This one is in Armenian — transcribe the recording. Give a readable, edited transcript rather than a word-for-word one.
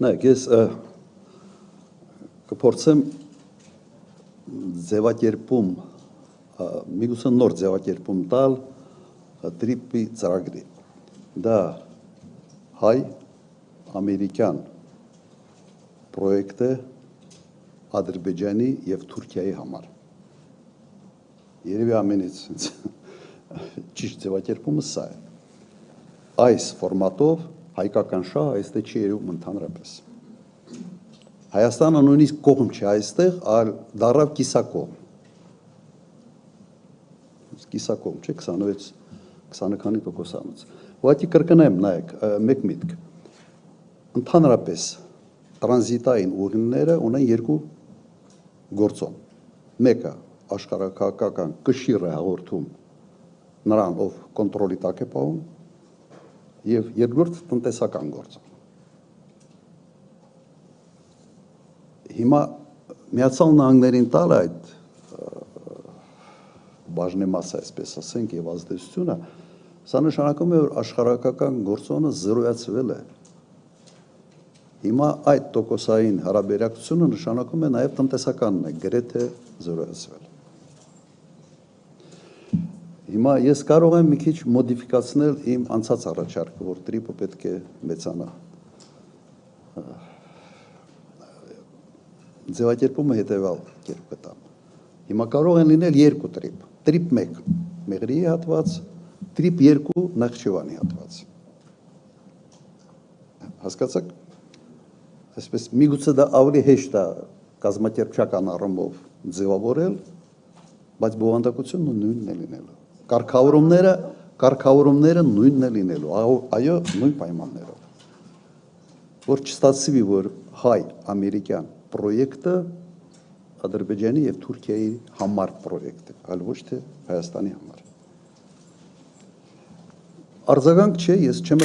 Նայեք, ես կփորձեմ ձևակերպում, միգուցե նոր ձևակերպում տալ տրիպի ծրագրի։ Դա հայ-ամերիկյան պրոյեկտ է Ադրբեջանի և Թուրքիայի համար։ Երևի ամենից ճիշտ ձևակերպումը սա է։ Այս ֆորմատով հայկական շահը այստեղ չի երևում ընդհանրապես։ Հայաստանը նույնիսկ կողմ չի այստեղ, այլ դառավ կիսակողմ։ Կիսակողմ չէ 20-20%-անոց։ Ուղղակի կրկնեմ, նայեք, մեկ միտք։ Ընդհանրապես տրանզիտային ուղիները ունեն երկու գործոն։ Մեկը աշխարհաքաղաքական կշիռ է հաղորդում նրան, ով կոնտրոլի տակ է պահում, եւ երկրորդ տնտեսական գործոն։ Հիմա Միացյալ Նահանգներին տալ այդ բաժնեմասը, այսպես ասենք, եւ ազդեցությունը, սա նշանակում է, որ աշխարհաքաղաքական գործոնը զրոյացվել է։ Հիմա այդ տոկոսային հարաբերակցությունը նշանակում է նաեւ տնտեսականն է գրեթե զրոյացվել։ Հիմա ես կարող եմ մի քիչ մոդիֆիկացնել իմ անցած առաջարկը, որ տրիպը պետք է մեծանա։ Ձևակերպումը հետևյալ կերպ կտամ։ Հիմա կարող են լինել երկու տրիպ։ Տրիպ 1 Մեղրիի հատված, տրիպ 2 Նախճիվանի հատված։ Հասկացաք։ Այսպես միգուցե դա ավելի հեշտ է կազմակերպչական առումով ձևավորել, բայց բովանդակությունը նույնն է լինելու։ Կարգավորումները նույնն է լինելու, այո, նույն պայմաններով։ Որ չստացվի, որ հայ-ամերիկյան պրոյեկտը Ադրբեջանի և Թուրքիայի համար պրոյեկտ է, այլ ոչ թե Հայաստանի համար։ Արձագանք չէ, ես չեմ